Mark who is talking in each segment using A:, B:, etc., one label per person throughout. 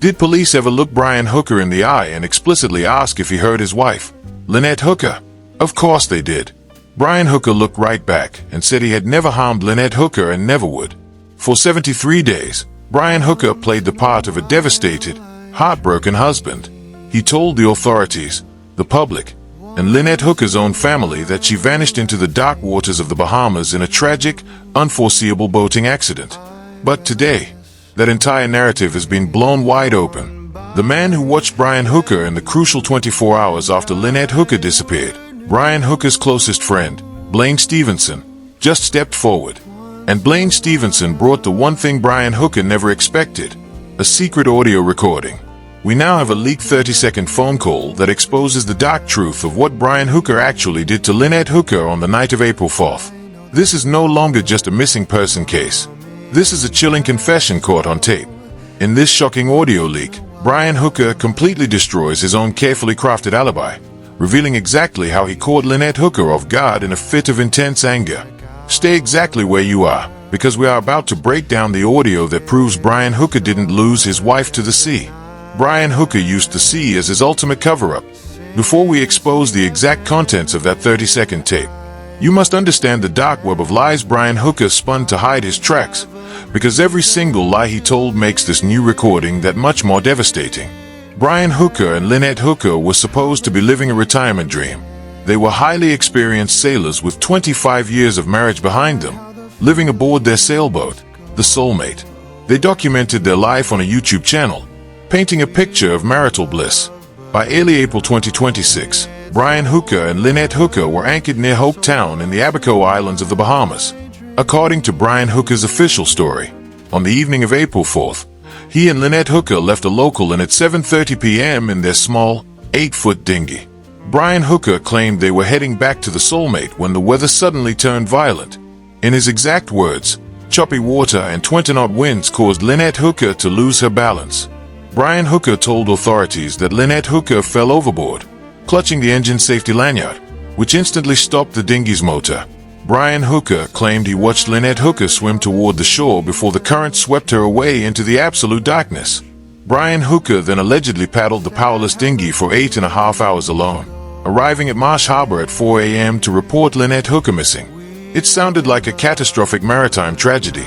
A: Did police ever look Brian Hooker in the eye and explicitly ask if he hurt his wife, Lynette Hooker? Of course they did. Brian Hooker looked right back and said he had never harmed Lynette Hooker and never would. For 73 days, Brian Hooker played the part of a devastated, heartbroken husband. He told the authorities, the public, and Lynette Hooker's own family that she vanished into the dark waters of the Bahamas in a tragic, unforeseeable boating accident. But today, that entire narrative has been blown wide open. The man who watched Brian Hooker in the crucial 24 hours after Lynette Hooker disappeared, Brian Hooker's closest friend, Blaine Stevenson, just stepped forward. And Blaine Stevenson brought the one thing Brian Hooker never expected, a secret audio recording. We now have a leaked 30-second phone call that exposes the dark truth of what Brian Hooker actually did to Lynette Hooker on the night of April 4th. This is no longer just a missing person case. This is a chilling confession caught on tape. In this shocking audio leak, Brian Hooker completely destroys his own carefully crafted alibi, revealing exactly how he caught Lynette Hooker off guard in a fit of intense anger. Stay exactly where you are, because we are about to break down the audio that proves Brian Hooker didn't lose his wife to the sea. Brian Hooker used the sea as his ultimate cover-up. Before we expose the exact contents of that 30-second tape, you must understand the dark web of lies Brian Hooker spun to hide his tracks, because every single lie he told makes this new recording that much more devastating. Brian Hooker and Lynette Hooker were supposed to be living a retirement dream. They were highly experienced sailors with 25 years of marriage behind them, living aboard their sailboat, the Soulmate. They documented their life on a YouTube channel, painting a picture of marital bliss. By early April 2026, Brian Hooker and Lynette Hooker were anchored near Hope Town in the Abaco Islands of the Bahamas. According to Brian Hooker's official story, on the evening of April 4th, he and Lynette Hooker left a local inn at 7:30 p.m. in their small, 8-foot dinghy. Brian Hooker claimed they were heading back to the Soulmate when the weather suddenly turned violent. In his exact words, choppy water and 20-knot winds caused Lynette Hooker to lose her balance. Brian Hooker told authorities that Lynette Hooker fell overboard, clutching the engine safety lanyard, which instantly stopped the dinghy's motor. Brian Hooker claimed he watched Lynette Hooker swim toward the shore before the current swept her away into the absolute darkness. Brian Hooker then allegedly paddled the powerless dinghy for 8.5 hours alone, arriving at Marsh Harbor at 4 a.m. to report Lynette Hooker missing. It sounded like a catastrophic maritime tragedy,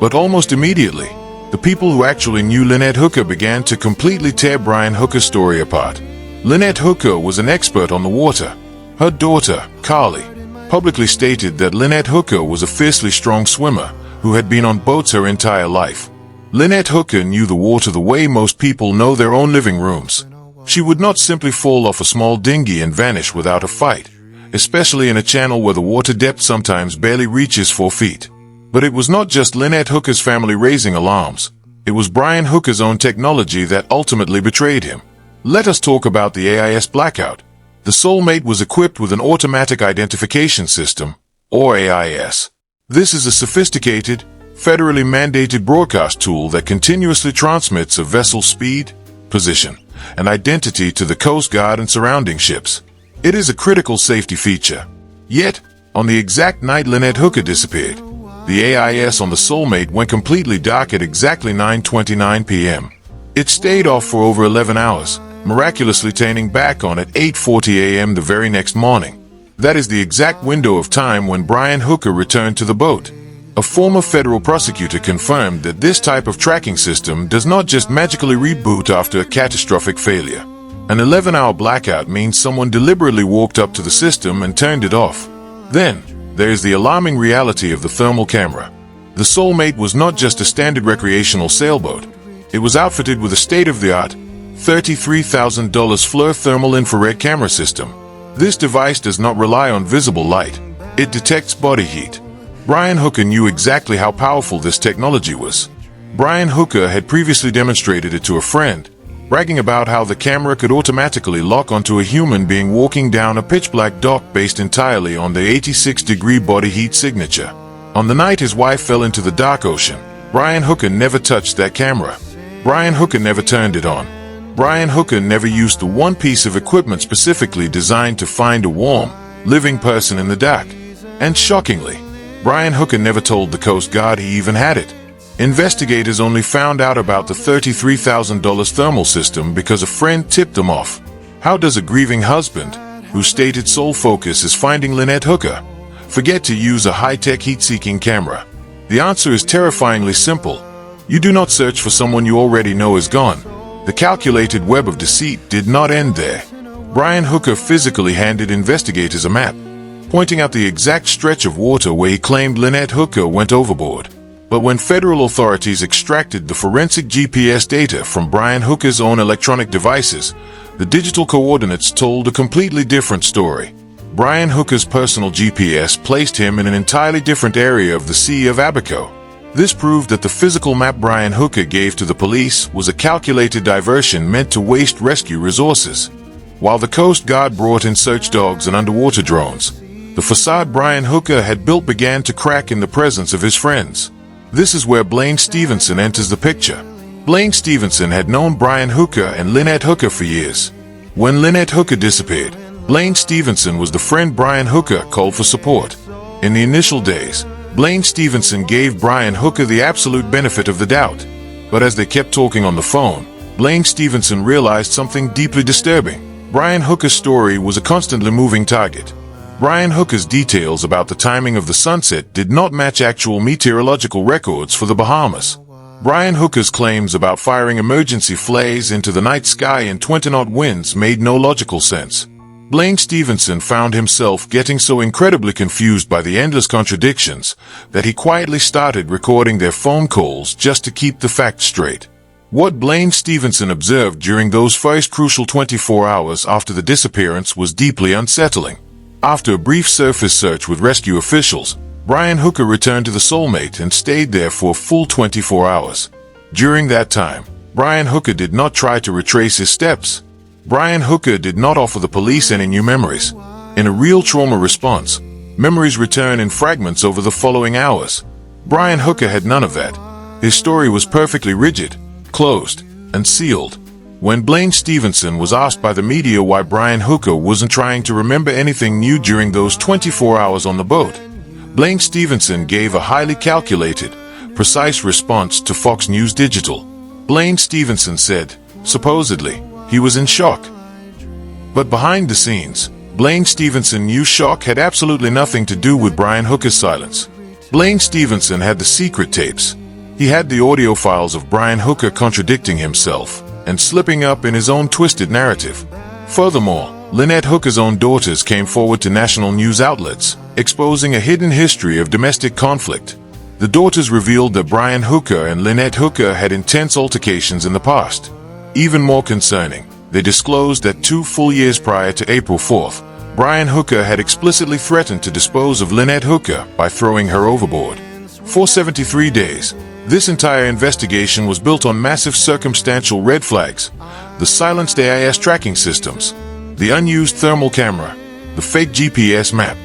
A: but almost immediately, the people who actually knew Lynette Hooker began to completely tear Brian Hooker's story apart. Lynette Hooker was an expert on the water. Her daughter, Carly, publicly stated that Lynette Hooker was a fiercely strong swimmer who had been on boats her entire life. Lynette Hooker knew the water the way most people know their own living rooms. She would not simply fall off a small dinghy and vanish without a fight, especially in a channel where the water depth sometimes barely reaches 4 feet. But it was not just Lynette Hooker's family raising alarms. It was Brian Hooker's own technology that ultimately betrayed him. Let us talk about the AIS blackout. The Soulmate was equipped with an automatic identification system, or AIS. This is a sophisticated, federally mandated broadcast tool that continuously transmits a vessel's speed, position, and identity to the Coast Guard and surrounding ships. It is a critical safety feature. Yet, on the exact night Lynette Hooker disappeared, the AIS on the Soulmate went completely dark at exactly 9:29 p.m. It stayed off for over 11 hours, miraculously turning back on at 8:40 a.m. the very next morning. That is the exact window of time when Brian Hooker returned to the boat. A former federal prosecutor confirmed that this type of tracking system does not just magically reboot after a catastrophic failure. An 11-hour blackout means someone deliberately walked up to the system and turned it off. Then, there is the alarming reality of the thermal camera. The Soulmate was not just a standard recreational sailboat. It was outfitted with a state-of-the-art, $33,000 FLIR thermal infrared camera system. This device does not rely on visible light. It detects body heat. Brian Hooker knew exactly how powerful this technology was. Brian Hooker had previously demonstrated it to a friend, bragging about how the camera could automatically lock onto a human being walking down a pitch-black dock based entirely on the 86-degree body heat signature. On the night his wife fell into the dark ocean, Brian Hooker never touched that camera. Brian Hooker never turned it on. Brian Hooker never used the one piece of equipment specifically designed to find a warm, living person in the dark. And shockingly, Brian Hooker never told the Coast Guard he even had it. Investigators only found out about the $33,000 thermal system because a friend tipped them off. How does a grieving husband, whose stated sole focus is finding Lynette Hooker, forget to use a high-tech heat-seeking camera? The answer is terrifyingly simple. You do not search for someone you already know is gone. The calculated web of deceit did not end there. Brian Hooker physically handed investigators a map, pointing out the exact stretch of water where he claimed Lynette Hooker went overboard. But when federal authorities extracted the forensic GPS data from Brian Hooker's own electronic devices, the digital coordinates told a completely different story. Brian Hooker's personal GPS placed him in an entirely different area of the Sea of Abaco. This proved that the physical map Brian Hooker gave to the police was a calculated diversion meant to waste rescue resources. While the Coast Guard brought in search dogs and underwater drones, the facade Brian Hooker had built began to crack in the presence of his friends. This is where Blaine Stevenson enters the picture. Blaine Stevenson had known Brian Hooker and Lynette Hooker for years. When Lynette Hooker disappeared, Blaine Stevenson was the friend Brian Hooker called for support. In the initial days, Blaine Stevenson gave Brian Hooker the absolute benefit of the doubt. But as they kept talking on the phone, Blaine Stevenson realized something deeply disturbing. Brian Hooker's story was a constantly moving target. Brian Hooker's details about the timing of the sunset did not match actual meteorological records for the Bahamas. Brian Hooker's claims about firing emergency flares into the night sky in 20-knot winds made no logical sense. Blaine Stevenson found himself getting so incredibly confused by the endless contradictions that he quietly started recording their phone calls just to keep the facts straight. What Blaine Stevenson observed during those first crucial 24 hours after the disappearance was deeply unsettling. After a brief surface search with rescue officials, Brian Hooker returned to the Soulmate and stayed there for a full 24 hours. During that time, Brian Hooker did not try to retrace his steps. Brian Hooker did not offer the police any new memories. In a real trauma response, memories return in fragments over the following hours. Brian Hooker had none of that. His story was perfectly rigid, closed, and sealed. When Blaine Stevenson was asked by the media why Brian Hooker wasn't trying to remember anything new during those 24 hours on the boat, Blaine Stevenson gave a highly calculated, precise response to Fox News Digital. Blaine Stevenson said, supposedly, he was in shock. But behind the scenes, Blaine Stevenson knew shock had absolutely nothing to do with Brian Hooker's silence. Blaine Stevenson had the secret tapes. He had the audio files of Brian Hooker contradicting himself and slipping up in his own twisted narrative. Furthermore, Lynette Hooker's own daughters came forward to national news outlets, exposing a hidden history of domestic conflict. The daughters revealed that Brian Hooker and Lynette Hooker had intense altercations in the past. Even more concerning, they disclosed that 2 full years prior to April 4th, Brian Hooker had explicitly threatened to dispose of Lynette Hooker by throwing her overboard. For 73 days, this entire investigation was built on massive circumstantial red flags, the silenced AIS tracking systems, the unused thermal camera, the fake GPS map,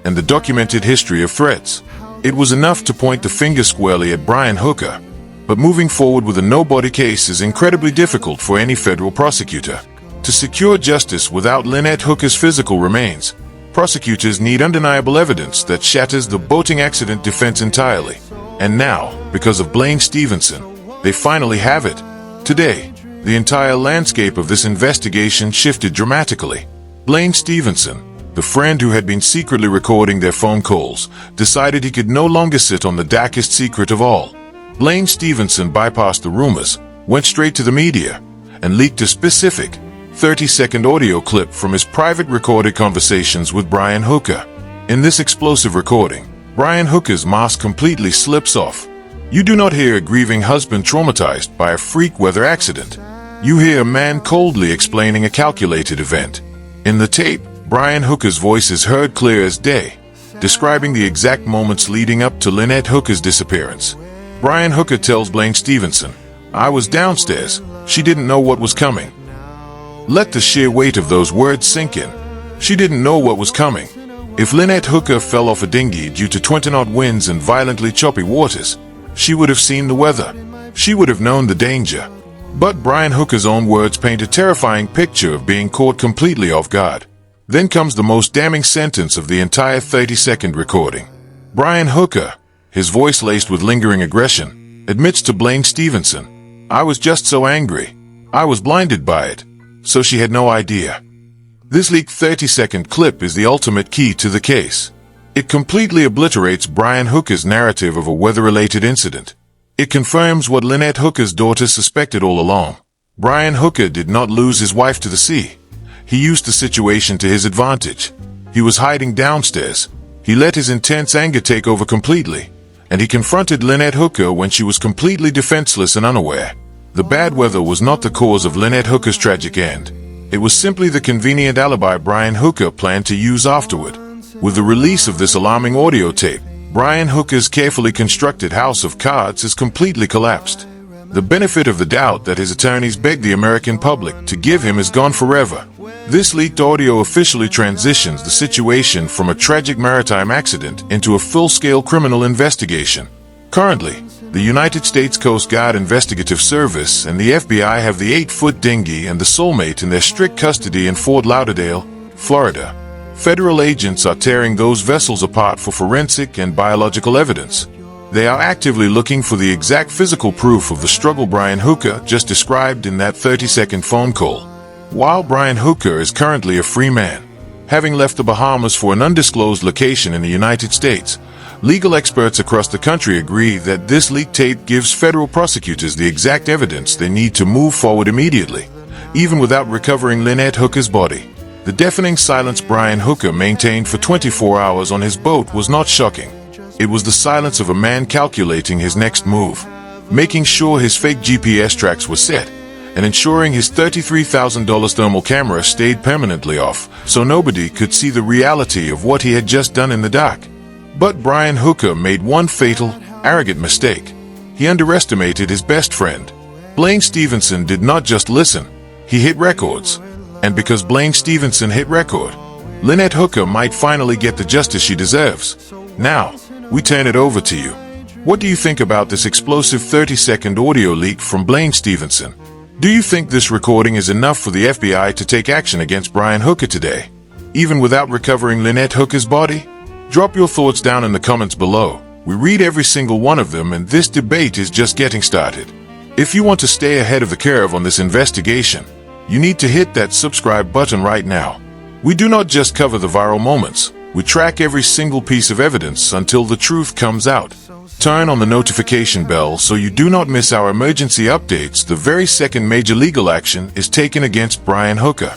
A: and the documented history of threats. It was enough to point the finger squarely at Brian Hooker. But moving forward with a no-body case is incredibly difficult for any federal prosecutor. To secure justice without Lynette Hooker's physical remains, prosecutors need undeniable evidence that shatters the boating accident defense entirely. And now, because of Blaine Stevenson, they finally have it. Today, the entire landscape of this investigation shifted dramatically. Blaine Stevenson, the friend who had been secretly recording their phone calls, decided he could no longer sit on the darkest secret of all. Blaine Stevenson bypassed the rumors, went straight to the media, and leaked a specific 30-second audio clip from his private recorded conversations with Brian Hooker. In this explosive recording, Brian Hooker's mask completely slips off. You do not hear a grieving husband traumatized by a freak weather accident. You hear a man coldly explaining a calculated event. In the tape, Brian Hooker's voice is heard clear as day, describing the exact moments leading up to Lynette Hooker's disappearance. Brian Hooker tells Blaine Stevenson, "I was downstairs. She didn't know what was coming." Let the sheer weight of those words sink in. She didn't know what was coming. If Lynette Hooker fell off a dinghy due to 20-knot winds and violently choppy waters, she would have seen the weather. She would have known the danger. But Brian Hooker's own words paint a terrifying picture of being caught completely off guard. Then comes the most damning sentence of the entire 30-second recording. Brian Hooker, his voice laced with lingering aggression, Admits to Blaine Stevenson. I was just so angry. I was blinded by it. So she had no idea. This leaked 30-second clip is the ultimate key to the case. It completely obliterates Brian Hooker's narrative of a weather-related incident. It confirms what Lynette Hooker's daughter suspected all along. Brian Hooker did not lose his wife to the sea. He used the situation to his advantage. He was hiding downstairs. He let his intense anger take over completely. And he confronted Lynette Hooker when she was completely defenseless and unaware. The bad weather was not the cause of Lynette Hooker's tragic end. It was simply the convenient alibi Brian Hooker planned to use afterward. With the release of this alarming audio tape, Brian Hooker's carefully constructed house of cards has completely collapsed. The benefit of the doubt that his attorneys begged the American public to give him is gone forever. This leaked audio officially transitions the situation from a tragic maritime accident into a full-scale criminal investigation. Currently, the United States Coast Guard Investigative Service and the FBI have the 8-foot dinghy and the Soulmate in their strict custody in Fort Lauderdale, Florida. Federal agents are tearing those vessels apart for forensic and biological evidence. They are actively looking for the exact physical proof of the struggle Brian Hooker just described in that 30-second phone call. While Brian Hooker is currently a free man, having left the Bahamas for an undisclosed location in the United States, legal experts across the country agree that this leaked tape gives federal prosecutors the exact evidence they need to move forward immediately, even without recovering Lynette Hooker's body. The deafening silence Brian Hooker maintained for 24 hours on his boat was not shocking. It was the silence of a man calculating his next move, making sure his fake GPS tracks were set, and ensuring his $33,000 thermal camera stayed permanently off, so nobody could see the reality of what he had just done in the dark. But Brian Hooker made one fatal, arrogant mistake. He underestimated his best friend. Blaine Stevenson did not just listen, he hit records. And because Blaine Stevenson hit record, Lynette Hooker might finally get the justice she deserves. Now, we turn it over to you. What do you think about this explosive 30-second audio leak from Blaine Stevenson? Do you think this recording is enough for the FBI to take action against Brian Hooker today, even without recovering Lynette Hooker's body? Drop your thoughts down in the comments below. We read every single one of them, and this debate is just getting started. If you want to stay ahead of the curve on this investigation, you need to hit that subscribe button right now. We do not just cover the viral moments. We track every single piece of evidence until the truth comes out. Turn on the notification bell so you do not miss our emergency updates the very second major legal action is taken against Brian Hooker.